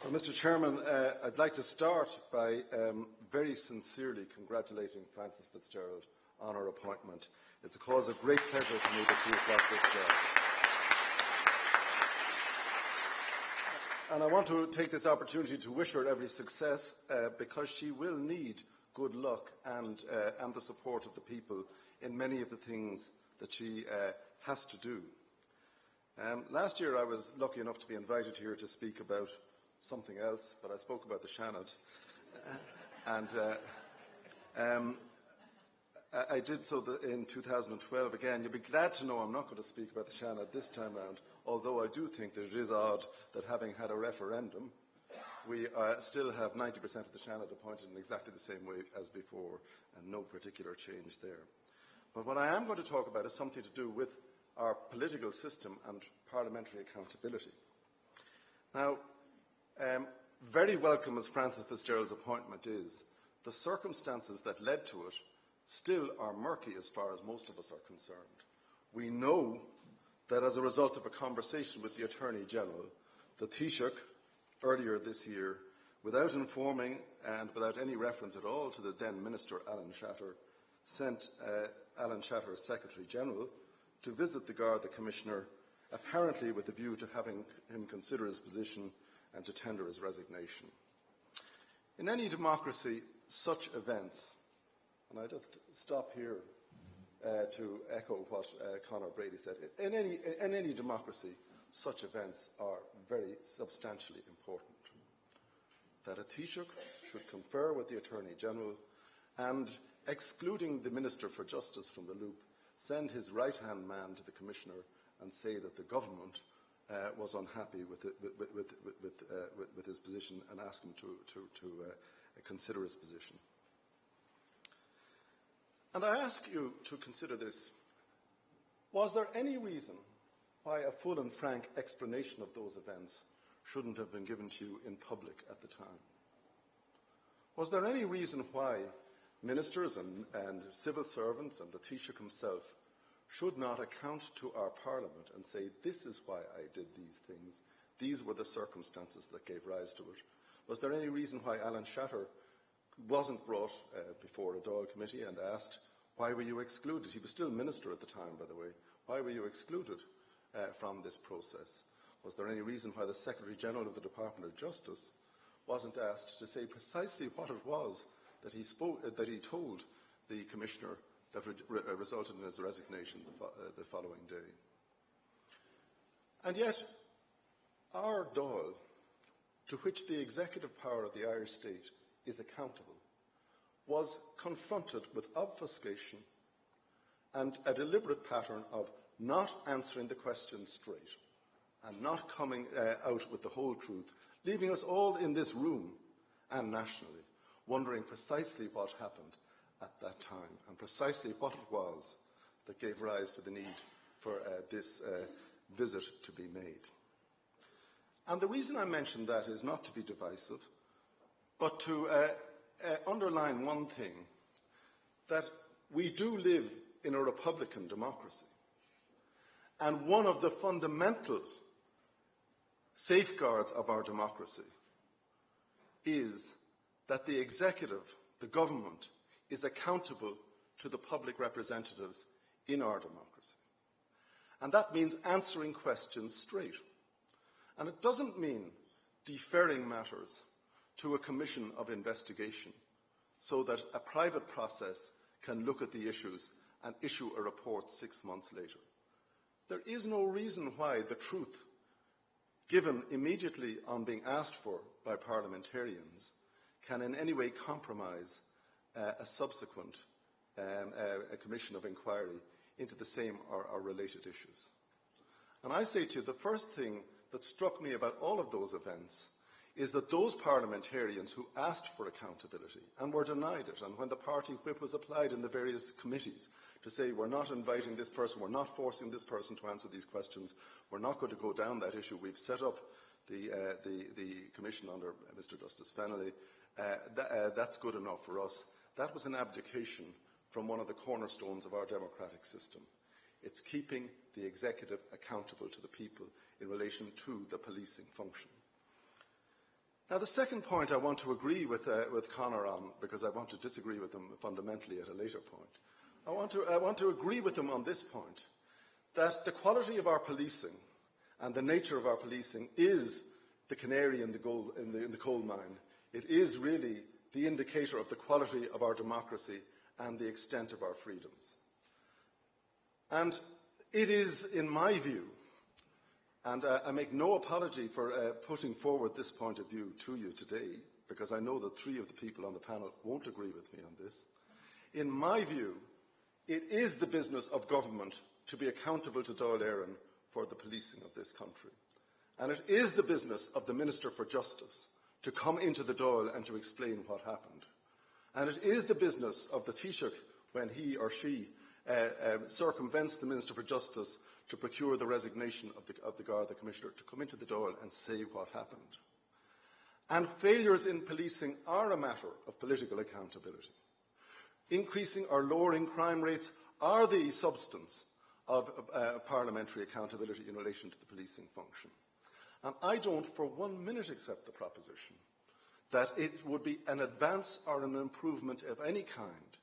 Well, Mr. Chairman, I'd like to start by very sincerely congratulating Frances Fitzgerald on her appointment. It's a cause of great pleasure for me that she has got this job. And I want to take this opportunity to wish her every success because she will need good luck and the support of the people in many of the things that she has to do. Last year I was lucky enough to be invited here to speak about something else, but I spoke about the Seanad. I did so in 2012 again. You'll be glad to know I'm not going to speak about the Seanad this time round, although I do think that it is odd that having had a referendum, we still have 90% of the Seanad appointed in exactly the same way as before, and no particular change there. But what I am going to talk about is something to do with our political system and parliamentary accountability. Now, very welcome as Frances Fitzgerald's appointment is, the circumstances that led to it still are murky as far as most of us are concerned. We know that as a result of a conversation with the Attorney-General, the Taoiseach, earlier this year, without informing and without any reference at all to the then Minister Alan Shatter, sent Alan Shatter, Secretary-General, to visit the Garda Commissioner, apparently with a view to having him consider his position and to tender his resignation. In any democracy, such events, and I just stop here to echo what Conor Brady said, in any democracy, such events are very substantially important. That a Taoiseach should confer with the Attorney-General and, excluding the Minister for Justice from the loop, send his right-hand man to the Commissioner and say that the government was unhappy with his position and ask him to consider his position. And I ask you to consider this. Was there any reason why a full and frank explanation of those events shouldn't have been given to you in public at the time? Was there any reason why ministers and civil servants and the Taoiseach himself should not account to our Parliament and say, this is why I did these things, these were the circumstances that gave rise to it? Was there any reason why Alan Shatter wasn't brought before a Dáil committee and asked, why were you excluded? He was still Minister at the time, by the way. Why were you excluded from this process? Was there any reason why the Secretary-General of the Department of Justice wasn't asked to say precisely what it was that he told the Commissioner that resulted in his resignation the following day? And yet, our Dáil, to which the executive power of the Irish state is accountable, was confronted with obfuscation and a deliberate pattern of not answering the question straight and not coming out with the whole truth, leaving us all in this room and nationally wondering precisely what happened at that time and precisely what it was that gave rise to the need for this visit to be made. And the reason I mention that is not to be divisive, but to underline one thing, that we do live in a republican democracy. And one of the fundamental safeguards of our democracy is that the executive, the government, is accountable to the public representatives in our democracy. And that means answering questions straight. And it doesn't mean deferring matters to a commission of investigation so that a private process can look at the issues and issue a report 6 months later. There is no reason why the truth, given immediately on being asked for by parliamentarians, can in any way compromise a subsequent a commission of inquiry into the same or related issues. And I say to you, the first thing that struck me about all of those events is that those parliamentarians who asked for accountability and were denied it, and when the party whip was applied in the various committees to say we're not inviting this person, we're not forcing this person to answer these questions, we're not going to go down that issue, we've set up the commission under Mr Justice Fennelly, that's good enough for us. That was an abdication from one of the cornerstones of our democratic system. It's keeping the executive accountable to the people in relation to the policing function. Now, the second point I want to agree with Conor on, because I want to disagree with him fundamentally at a later point. I want to agree with him on this point, that the quality of our policing and the nature of our policing is the canary in the coal mine. It is really the indicator of the quality of our democracy and the extent of our freedoms. And it is, in my view, and I make no apology for putting forward this point of view to you today, because I know that 3 of the people on the panel won't agree with me on this. In my view, it is the business of government to be accountable to Dáil Éireann for the policing of this country. And it is the business of the Minister for Justice to come into the Dáil and to explain what happened. And it is the business of the Taoiseach, when he or she circumvents the Minister for Justice, to procure the resignation of the Garda Commissioner, to come into the Dáil and say what happened. And failures in policing are a matter of political accountability. Increasing or lowering crime rates are the substance of parliamentary accountability in relation to the policing function. And I don't for 1 minute accept the proposition that it would be an advance or an improvement of any kind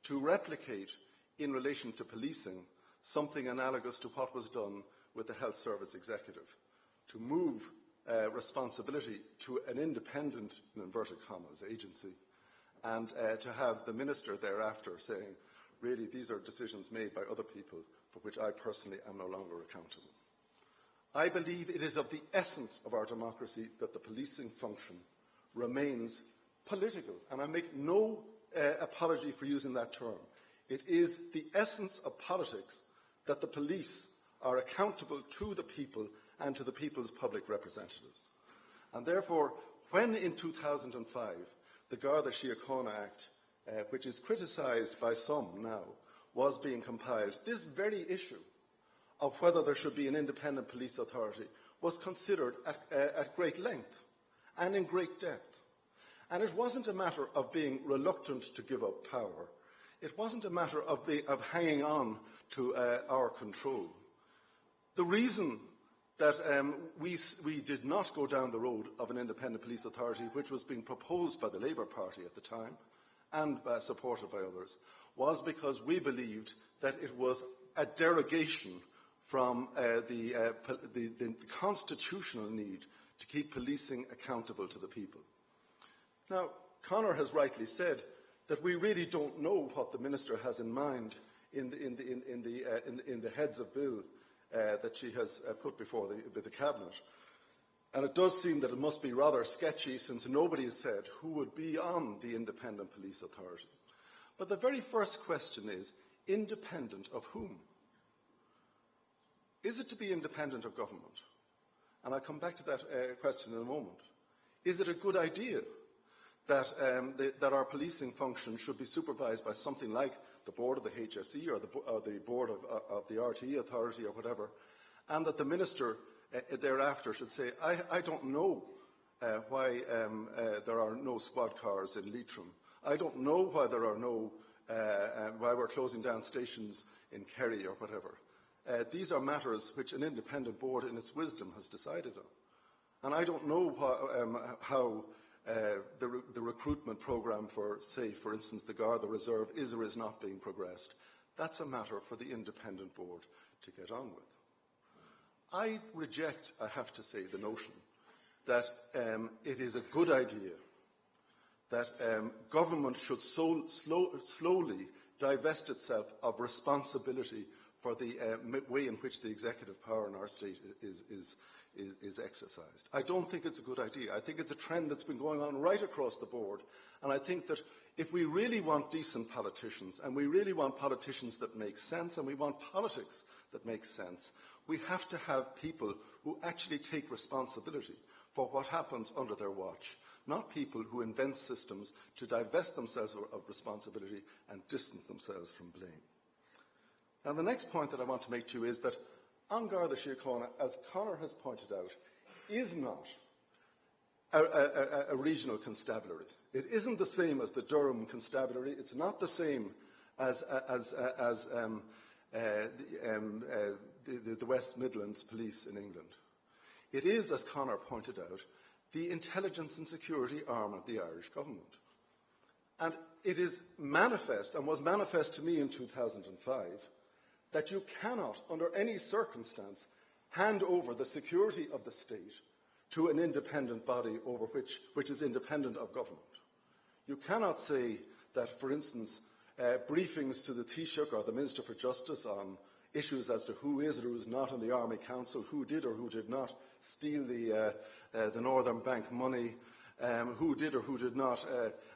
to replicate in relation to policing something analogous to what was done with the Health Service Executive, to move responsibility to an independent, in inverted commas, agency, and to have the Minister thereafter saying, really, these are decisions made by other people for which I personally am no longer accountable. I believe it is of the essence of our democracy that the policing function remains political, and I make no apology for using that term. It is the essence of politics that the police are accountable to the people and to the people's public representatives. And therefore, when in 2005 the Garda Síochána Act, which is criticised by some now, was being compiled, this very issue of whether there should be an independent police authority was considered at great length and in great depth. And it wasn't a matter of being reluctant to give up power. It wasn't a matter of hanging on to our control. The reason that we did not go down the road of an independent police authority, which was being proposed by the Labour Party at the time and supported by others, was because we believed that it was a derogation from the constitutional need to keep policing accountable to the people. Now, Conor has rightly said that we really don't know what the Minister has in mind in the heads of bill that she has put before the Cabinet. And it does seem that it must be rather sketchy, since nobody has said who would be on the independent police authority. But the very first question is, independent of whom? Is it to be independent of government? And I'll come back to that question in a moment. Is it a good idea that our policing function should be supervised by something like the board of the HSE or the board of the RTE authority or whatever, and that the Minister thereafter should say, I don't know why there are no squad cars in Leitrim. I don't know why there are why we're closing down stations in Kerry or whatever. These are matters which an independent board in its wisdom has decided on. And I don't know how the recruitment programme for, say, for instance, the Garda Reserve is or is not being progressed. That's a matter for the independent board to get on with. I reject, I have to say, the notion that it is a good idea that government should slowly divest itself of responsibility for the way in which the executive power in our state is exercised. I don't think it's a good idea. I think it's a trend that's been going on right across the board, and I think that if we really want decent politicians, and we really want politicians that make sense, and we want politics that makes sense, we have to have people who actually take responsibility for what happens under their watch, not people who invent systems to divest themselves of responsibility and distance themselves from blame. Now, the next point that I want to make to you is that on Garda Síochána, as Conor has pointed out, is not a regional constabulary. It isn't the same as the Durham constabulary. It's not the same as the West Midlands Police in England. It is, as Conor pointed out, the intelligence and security arm of the Irish government. And it is manifest, and was manifest to me in 2005, that you cannot, under any circumstance, hand over the security of the state to an independent body over which is independent of government. You cannot say that, for instance, briefings to the Taoiseach or the Minister for Justice on issues as to who is or who is not in the Army Council, who did or who did not steal the Northern Bank money, who did or who did not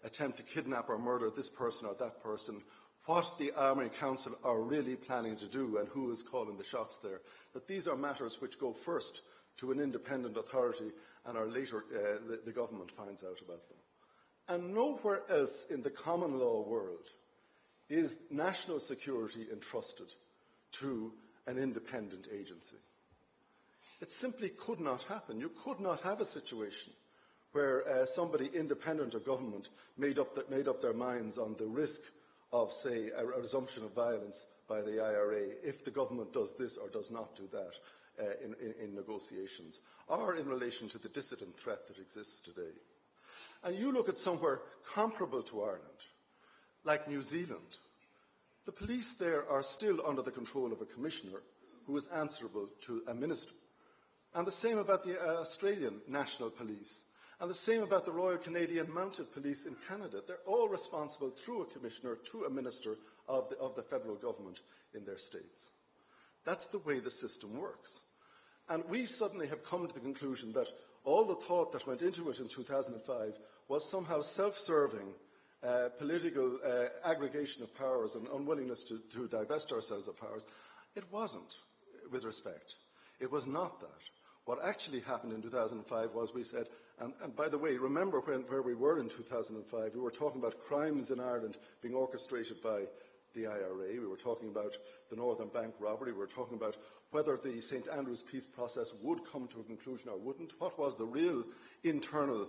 attempt to kidnap or murder this person or that person, what the Army Council are really planning to do and who is calling the shots there, that these are matters which go first to an independent authority and are later the government finds out about them. And nowhere else in the common law world is national security entrusted to an independent agency. It simply could not happen. You could not have a situation where somebody independent of government made up their minds on the risk of, say, a resumption of violence by the IRA if the government does this or does not do that in negotiations, or in relation to the dissident threat that exists today. And you look at somewhere comparable to Ireland, like New Zealand. The police there are still under the control of a commissioner who is answerable to a minister. And the same about the Australian National Police. And the same about the Royal Canadian Mounted Police in Canada. They're all responsible through a commissioner to a minister of the federal government in their states. That's the way the system works. And we suddenly have come to the conclusion that all the thought that went into it in 2005 was somehow self-serving political aggregation of powers and unwillingness to divest ourselves of powers. It wasn't, with respect. It was not that. What actually happened in 2005 was we said, and by the way, remember where we were in 2005. We were talking about crimes in Ireland being orchestrated by the IRA. We were talking about the Northern Bank robbery. We were talking about whether the St Andrews peace process would come to a conclusion or wouldn't. What was the real internal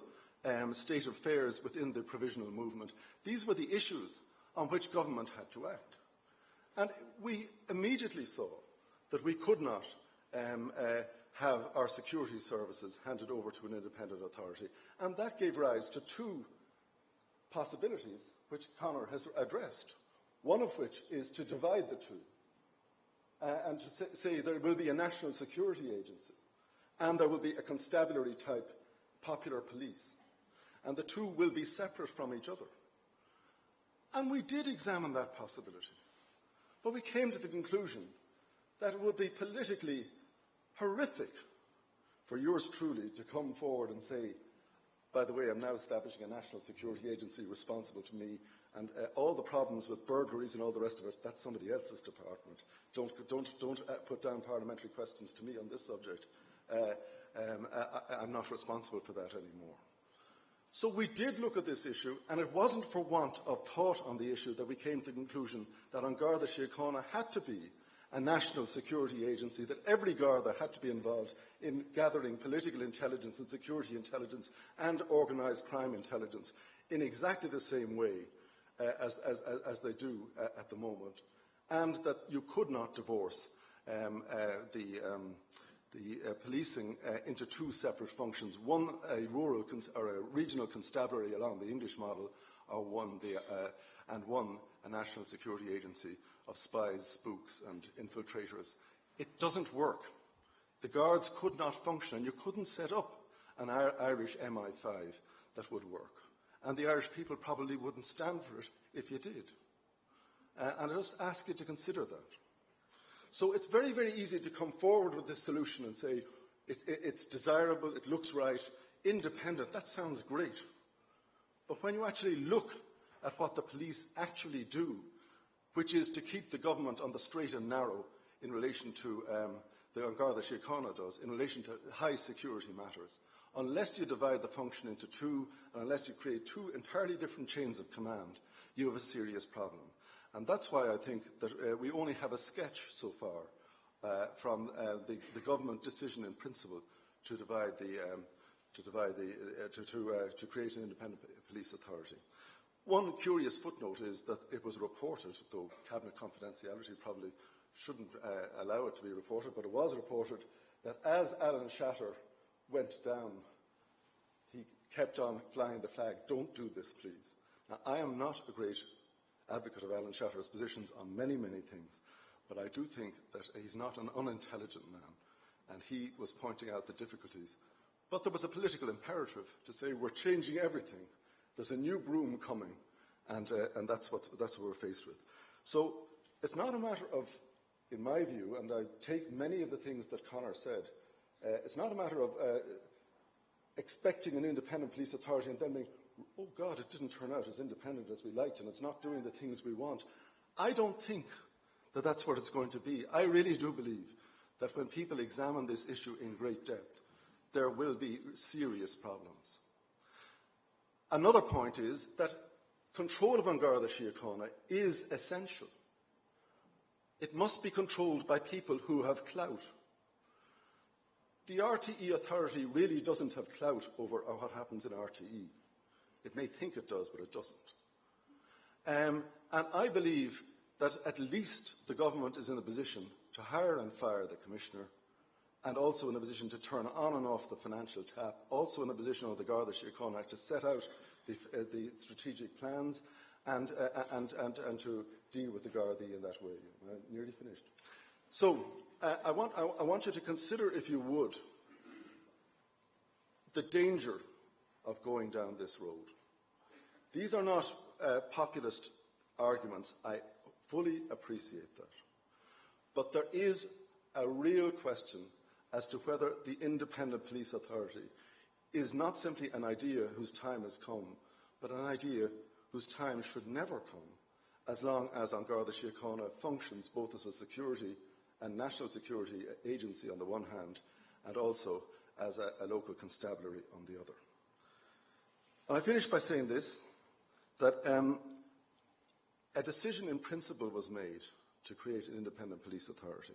state of affairs within the provisional movement? These were the issues on which government had to act. And we immediately saw that we could not have our security services handed over to an independent authority. And that gave rise to two possibilities which Conor has addressed, one of which is to divide the two and to say there will be a national security agency and there will be a constabulary type popular police, and the two will be separate from each other. And we did examine that possibility, but we came to the conclusion that it would be politically horrific for yours truly to come forward and say, by the way, I'm now establishing a national security agency responsible to me, and all the problems with burglaries and all the rest of it, that's somebody else's department. Don't put down parliamentary questions to me on this subject. I'm not responsible for that anymore. So we did look at this issue, and it wasn't for want of thought on the issue that we came to the conclusion that An Garda Síochána had to be a national security agency, that every Garda had to be involved in gathering political intelligence and security intelligence and organised crime intelligence in exactly the same way as they do at the moment, and that you could not divorce the policing into two separate functions, one a rural or a regional constabulary along the English model, or one a national security agency of spies, spooks and infiltrators. It doesn't work. The Guards could not function, and you couldn't set up an Irish MI5 that would work. And the Irish people probably wouldn't stand for it if you did. And I just ask you to consider that. So it's very, very easy to come forward with this solution and say, it's desirable, it looks right, independent, that sounds great. But when you actually look at what the police actually do, which is to keep the government on the straight and narrow in relation to the An Garda Síochána does, in relation to high security matters, unless you divide the function into two, and unless you create two entirely different chains of command, you have a serious problem. And that's why I think that we only have a sketch so far from the government decision in principle to create an independent police authority. One curious footnote is that it was reported, though cabinet confidentiality probably shouldn't allow it to be reported, but it was reported that as Alan Shatter went down kept on flying the flag. Don't do this, please. Now, I am not a great advocate of Alan Shatter's positions on many, many things, but I do think that he's not an unintelligent man, and he was pointing out the difficulties. But there was a political imperative to say, we're changing everything. There's a new broom coming, and that's what we're faced with. So it's not a matter of, in my view, and I take many of the things that Conor said, it's not a matter of expecting an independent police authority and then being, oh God, it didn't turn out as independent as we liked and it's not doing the things we want. I don't think that that's what it's going to be. I really do believe that when people examine this issue in great depth, there will be serious problems. Another point is that control of An Garda Síochána is essential. It must be controlled by people who have clout. The RTE authority really doesn't have clout over what happens in RTE. It may think it does, but it doesn't. And I believe that at least the government is in a position to hire and fire the commissioner, and also in a position to turn on and off the financial tap, also in a position of the Garda Síochána Act to set out the strategic plans and to deal with the Gardaí in that way. I'm nearly finished. So I want you to consider, if you would, the danger of going down this road. These are not populist arguments. I fully appreciate that. But there is a real question as to whether the independent police authority is not simply an idea whose time has come, but an idea whose time should never come, as long as An Garda Síochána functions both as a security and national security agency on the one hand, and also as a local constabulary on the other. And I finish by saying this, that a decision in principle was made to create an independent police authority.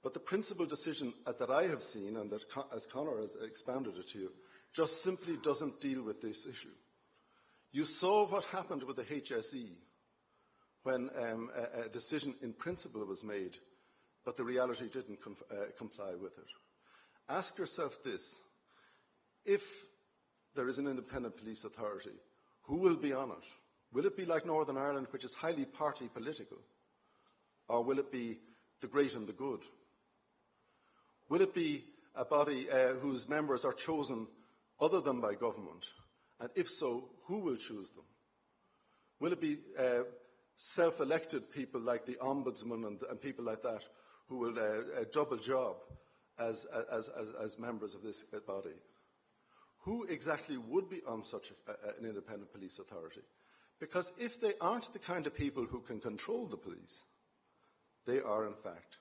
But the principal decision that I have seen, and that, as Conor has expounded it to you, just simply doesn't deal with this issue. You saw what happened with the HSE when a decision in principle was made, but the reality didn't comply with it. Ask yourself this: if there is an independent police authority, who will be on it? Will it be like Northern Ireland, which is highly party political? Or will it be the great and the good? Will it be a body whose members are chosen other than by government? And if so, who will choose them? Will it be self-elected people like the Ombudsman and people like that who will double job as members of this body? Who exactly would be on such an independent police authority? Because if they aren't the kind of people who can control the police, they are in fact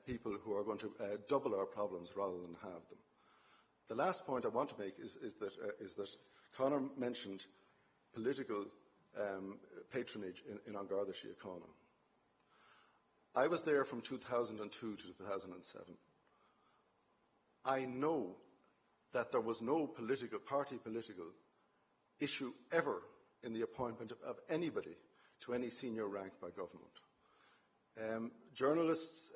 people who are going to double our problems rather than halve them. The last point I want to make is that Conor mentioned political patronage in An Garda Síochána. I was there from 2002 to 2007. I know that there was no party political issue ever in the appointment of anybody to any senior rank by government. Journalists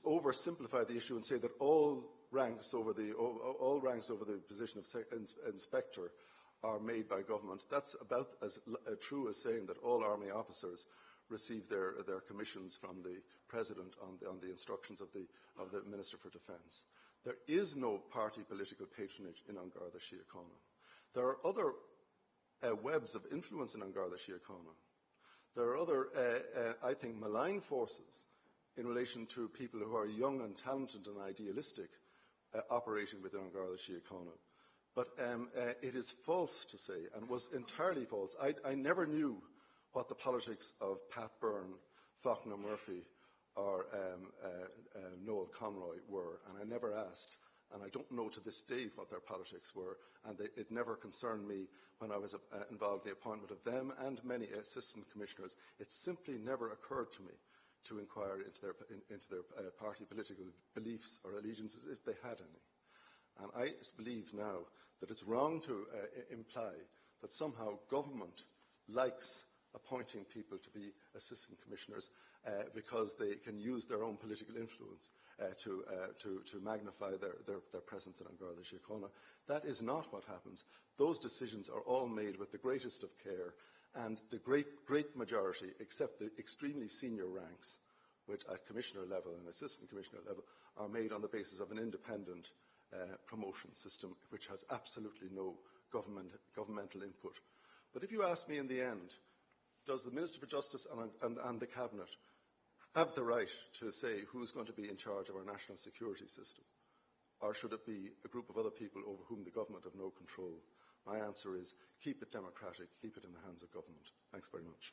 oversimplify the issue and say that all ranks over the position of inspector are made by government. That's about as true as saying that all army officers receive their commissions from the President on the instructions of the Minister for Defence. There is no party political patronage in An Garda Síochána. There are other webs of influence in An Garda Síochána. There are other, I think, malign forces in relation to people who are young and talented and idealistic operating within An Garda Síochána. But it is false to say, and was entirely false. I never knew what the politics of Pat Byrne, Faulkner Murphy, or Noel Conroy were, and I never asked, and I don't know to this day what their politics were, and it never concerned me when I was involved in the appointment of them and many assistant commissioners. It simply never occurred to me to inquire into their party political beliefs or allegiances, if they had any. And I believe now that it's wrong to imply that somehow government likes appointing people to be assistant commissioners because they can use their own political influence to magnify their presence in An Garda Síochána. That is not what happens. Those decisions are all made with the greatest of care, and the great majority, except the extremely senior ranks, which at commissioner level and assistant commissioner level, are made on the basis of an independent promotion system which has absolutely no governmental input. But if you ask me in the end, does the Minister for Justice and the Cabinet have the right to say who's going to be in charge of our national security system? Or should it be a group of other people over whom the government have no control? My answer is keep it democratic, keep it in the hands of government. Thanks very much.